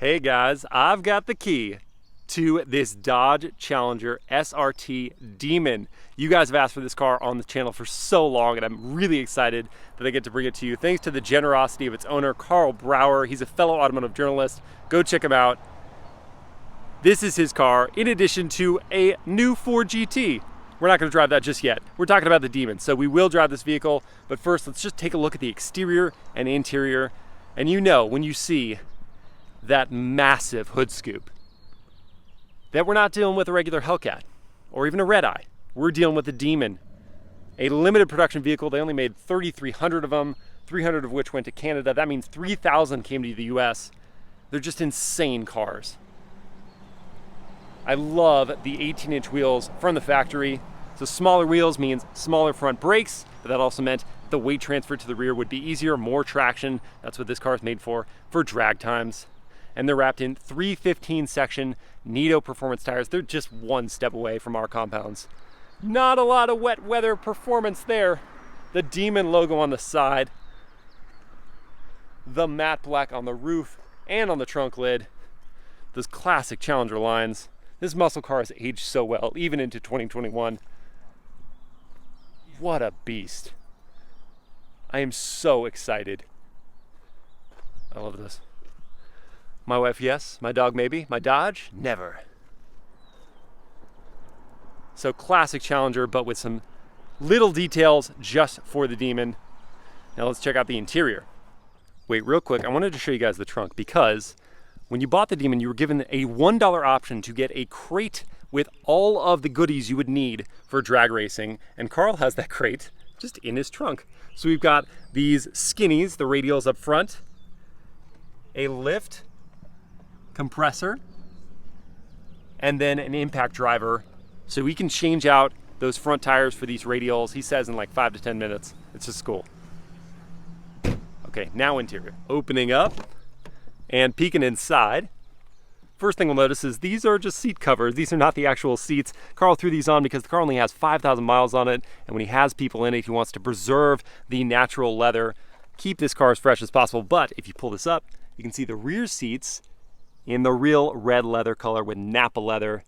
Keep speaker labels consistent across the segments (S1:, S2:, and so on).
S1: Hey guys, I've got the key to this Dodge Challenger SRT Demon. You guys have asked for this car on the channel for so long, and I'm really excited that I get to bring it to you. Thanks to the generosity of its owner, Carl Brower. He's a fellow automotive journalist. Go check him out. This is his car, in addition to a new Ford GT. We're not gonna drive that just yet. We're talking about the Demon, so we will drive this vehicle, but first let's just take a look at the exterior and interior. And you know, when you see that massive hood scoop, that we're not dealing with a regular Hellcat or even a red eye. We're dealing with the Demon, a limited production vehicle. They only made 3,300 of them, 300 of which went to Canada. That means 3,000 came to the US. They're just insane cars. I love the 18-inch wheels from the factory. So smaller wheels means smaller front brakes, but that also meant the weight transfer to the rear would be easier, more traction. That's what this car is made for drag times. And they're wrapped in 315 section Nitto performance tires. They're just one step away from our compounds. Not a lot of wet weather performance there. The Demon logo on the side, the matte black on the roof and on the trunk lid, those classic Challenger lines. This muscle car has aged so well, even into 2021. What a beast. I am so excited. I love this. My wife, yes. My dog, maybe. My Dodge, never. So classic Challenger, but with some little details just for the Demon. Now let's check out the interior. Wait, real quick, I wanted to show you guys the trunk because when you bought the Demon, you were given a $1 option to get a crate with all of the goodies you would need for drag racing. And Carl has that crate just in his trunk. So we've got these skinnies, the radials up front, a lift, compressor, and then an impact driver. So we can change out those front tires for these radials, he says, in like 5 to 10 minutes. It's just cool. Okay, now interior. Opening up and peeking inside. First thing we'll notice is these are just seat covers. These are not the actual seats. Carl threw these on because the car only has 5,000 miles on it, and when he has people in it, he wants to preserve the natural leather, keep this car as fresh as possible. But if you pull this up, you can see the rear seats in the real red leather color with Napa leather.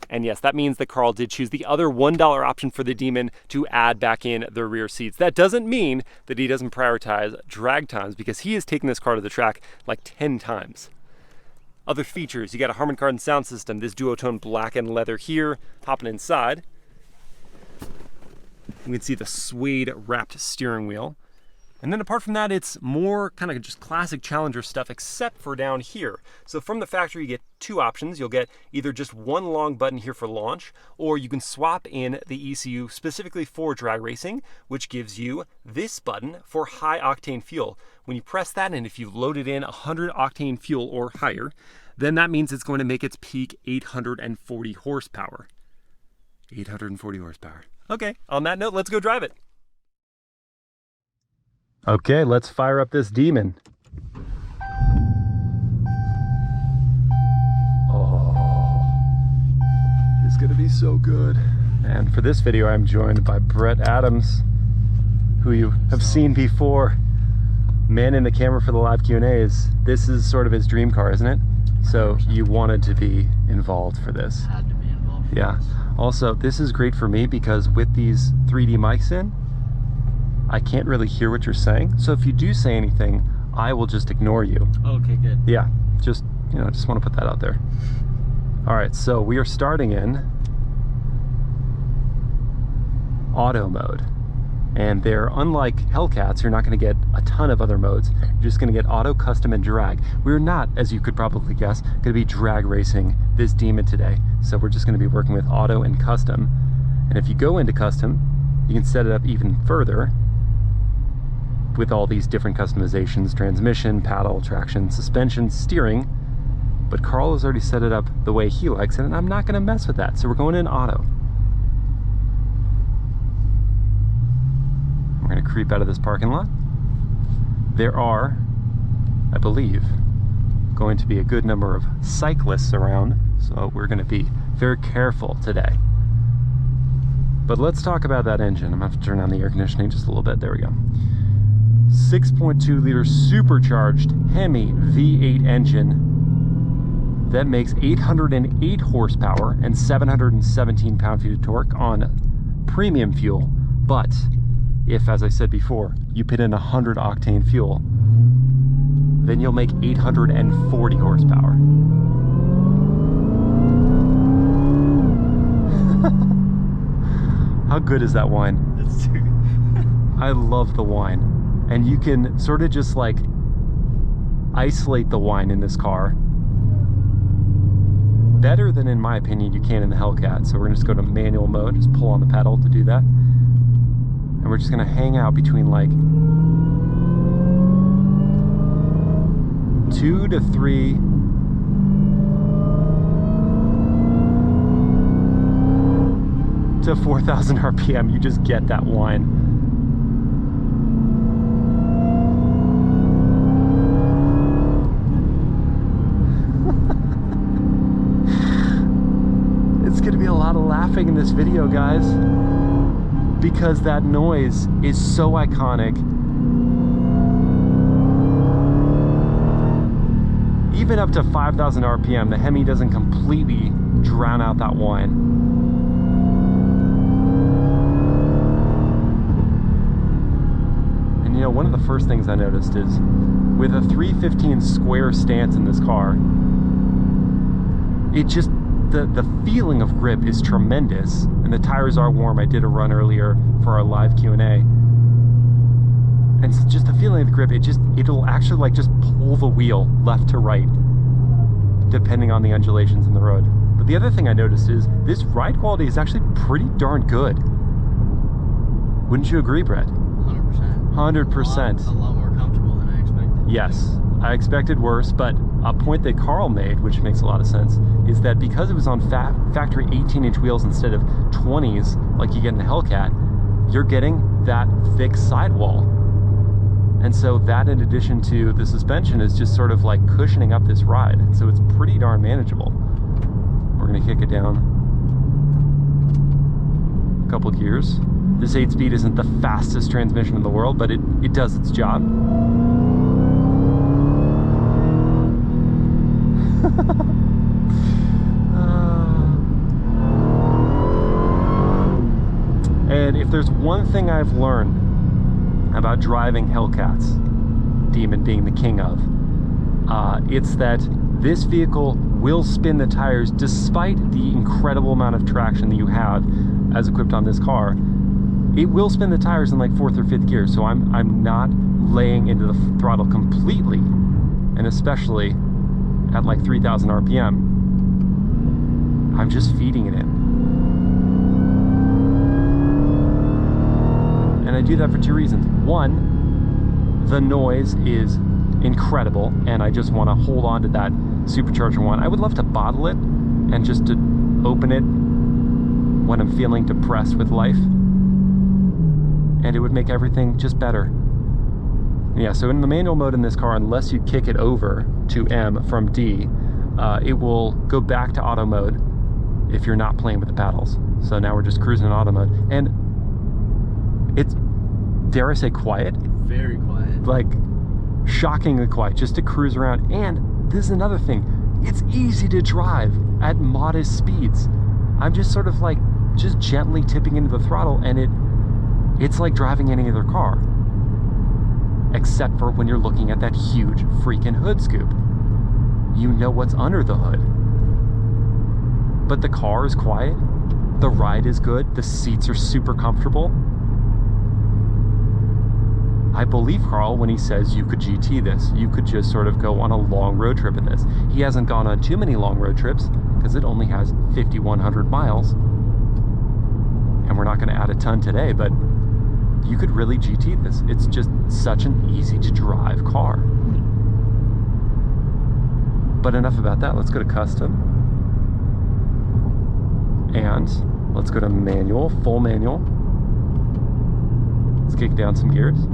S1: And yes, that means that Carl did choose the other $1 option for the Demon to add back in the rear seats. That doesn't mean that he doesn't prioritize drag times, because he has taken this car to the track like 10 times. Other features, you got a Harman Kardon sound system, this duotone black and leather here. Hopping inside, you can see the suede wrapped steering wheel. And then apart from that, it's more kind of just classic Challenger stuff, except for down here. So from the factory, you get two options. You'll get either just one long button here for launch, or you can swap in the ECU specifically for drag racing, which gives you this button for high octane fuel. When you press that, and if you've loaded in 100 octane fuel or higher, then that means it's going to make its peak 840 horsepower. 840 horsepower. Okay, on that note, let's go drive it. Okay, let's fire up this Demon. Oh, it's gonna be so good. And for this video, I'm joined by Brett Adams, who you have seen before. Man in the camera for the live Q&As. This is sort of his dream car, isn't it? So you wanted to be involved for this.
S2: Had to be involved.
S1: Yeah. Also, this is great for me because with these 3D mics in, I can't really hear what you're saying. So if you do say anything, I will just ignore you.
S2: Okay, good.
S1: Yeah, just want to put that out there. All right, so we are starting in auto mode. And they're unlike Hellcats, you're not going to get a ton of other modes. You're just going to get auto, custom, and drag. We're not, as you could probably guess, going to be drag racing this Demon today. So we're just going to be working with auto and custom. And if you go into custom, you can set it up even further with all these different customizations: transmission, paddle, traction, suspension, steering. But Carl has already set it up the way he likes it, and I'm not going to mess with that. So we're going in auto. We're going to creep out of this parking lot. There are, I believe, going to be a good number of cyclists around, so we're going to be very careful today. But let's talk about that engine. I'm going to have to turn on the air conditioning just a little bit. There we go. 6.2 liter supercharged HEMI V8 engine that makes 808 horsepower and 717 pound-feet of torque on premium fuel. But if, as I said before, you put in 100 octane fuel, then you'll make 840 horsepower. How good is that wine?
S2: That's too good.
S1: I love the wine. And you can sort of just like isolate the wine in this car better than, in my opinion, you can in the Hellcat. So we're gonna just go to manual mode, just pull on the pedal to do that. And we're just gonna hang out between like 2 to 3 to 4,000 RPM. You just get that wine. It's gonna be a lot of laughing in this video, guys, because that noise is so iconic. Even up to 5,000 RPM, the HEMI doesn't completely drown out that whine. And you know, one of the first things I noticed is with a 315 square stance in this car, it just, the feeling of grip is tremendous, and the tires are warm. I did a run earlier for our live Q&A, and so just the feeling of the grip, it'll actually like just pull the wheel left to right depending on the undulations in the road. But the other thing I noticed is this ride quality is actually pretty darn good. Wouldn't you agree, Brett?
S2: 100%.
S1: 100%.
S2: A lot more comfortable than I expected.
S1: Yes, I expected worse, but a point that Carl made, which makes a lot of sense, is that because it was on factory 18-inch wheels instead of 20s like you get in the Hellcat, you're getting that thick sidewall. And so that, in addition to the suspension, is just sort of like cushioning up this ride. And so it's pretty darn manageable. We're gonna kick it down a couple gears. This 8-speed isn't the fastest transmission in the world, but it does its job. And if there's one thing I've learned about driving Hellcats, Demon being the king of, it's that this vehicle will spin the tires despite the incredible amount of traction that you have as equipped on this car. It will spin the tires in like 4th or 5th gear, so I'm not laying into the throttle completely, and especially at like 3,000 RPM. I'm just feeding it in. And I do that for 2 reasons. One, the noise is incredible, and I just want to hold on to that supercharger one. I would love to bottle it and just to open it when I'm feeling depressed with life, and it would make everything just better. Yeah, so in the manual mode in this car, unless you kick it over to M from D, it will go back to auto mode if you're not playing with the paddles. So now we're just cruising in auto mode, and it's, dare I say, quiet?
S2: Very quiet.
S1: Like, shockingly quiet, just to cruise around. And this is another thing, it's easy to drive at modest speeds. I'm just sort of like, just gently tipping into the throttle, and it's like driving any other car. Except for when you're looking at that huge freaking hood scoop. You know what's under the hood. But the car is quiet, the ride is good, the seats are super comfortable. I believe Carl when he says you could GT this. You could just sort of go on a long road trip in this. He hasn't gone on too many long road trips because it only has 5,100 miles. And we're not going to add a ton today, but you could really GT this. It's just such an easy to drive car. But enough about that. Let's go to custom. And let's go to manual, full manual. Let's kick down some gears.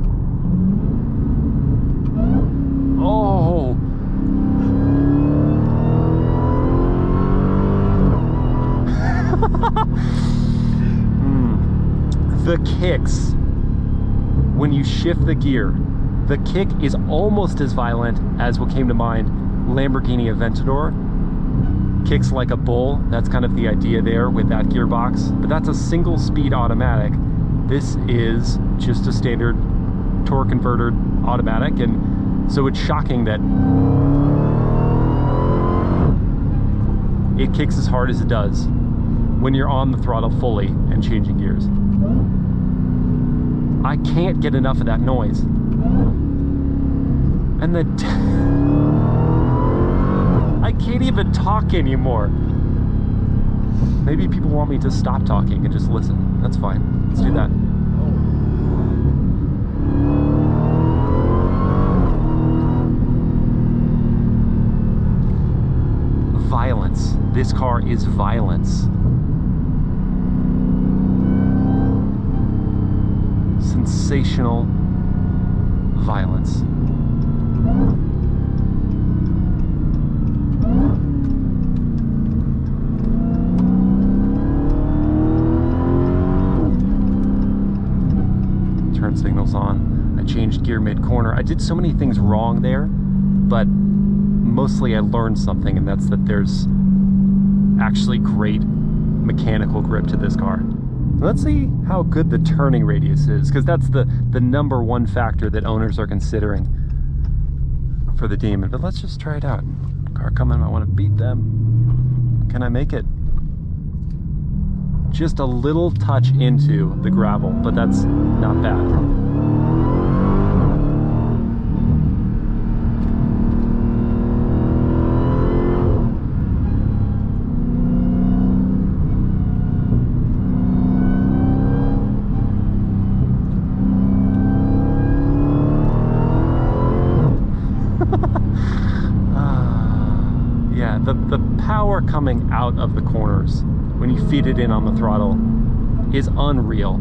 S1: Oh! The kicks, when you shift the gear, the kick is almost as violent as what came to mind, Lamborghini Aventador. kicks like a bull. That's kind of the idea there with that gearbox, but that's a single speed automatic. This is just a standard torque converter automatic, and so it's shocking that it kicks as hard as it does when you're on the throttle fully and changing gears. I can't get enough of that noise. And I can't even talk anymore. Maybe people want me to stop talking and just listen. That's fine. Let's do that. Violence. This car is violence. Sensational violence. Turn signals on. I changed gear mid-corner. I did so many things wrong there, but mostly I learned something, and that's that there's actually great mechanical grip to this car. Let's see how good the turning radius is, because that's the number one factor that owners are considering for the Demon. But let's just try it out. Car coming, I want to beat them. Can I make it? Just a little touch into the gravel, but that's not bad. The power coming out of the corners when you feed it in on the throttle is unreal.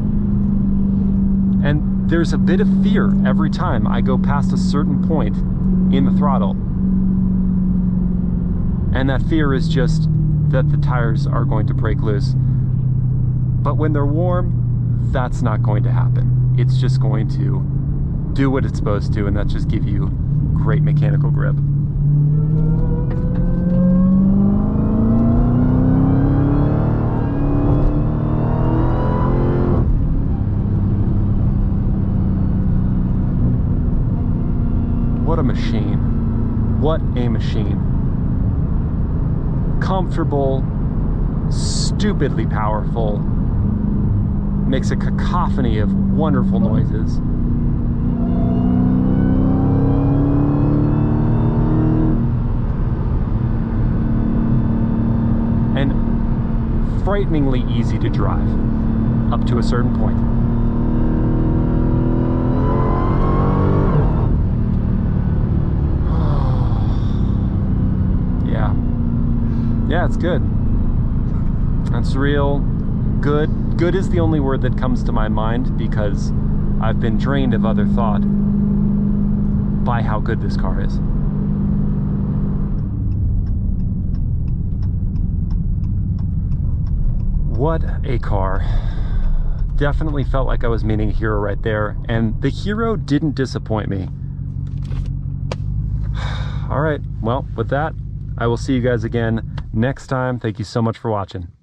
S1: And there's a bit of fear every time I go past a certain point in the throttle. And that fear is just that the tires are going to break loose. But when they're warm, that's not going to happen. It's just going to do what it's supposed to, and that's just give you great mechanical grip. What a machine. What a machine. Comfortable, stupidly powerful, makes a cacophony of wonderful noises. And frighteningly easy to drive, up to a certain point. Yeah, it's good. That's real good. Good is the only word that comes to my mind because I've been drained of other thought by how good this car is. What a car. Definitely felt like I was meeting a hero right there, and the hero didn't disappoint me. All right, well, with that, I will see you guys again next time. Thank you so much for watching.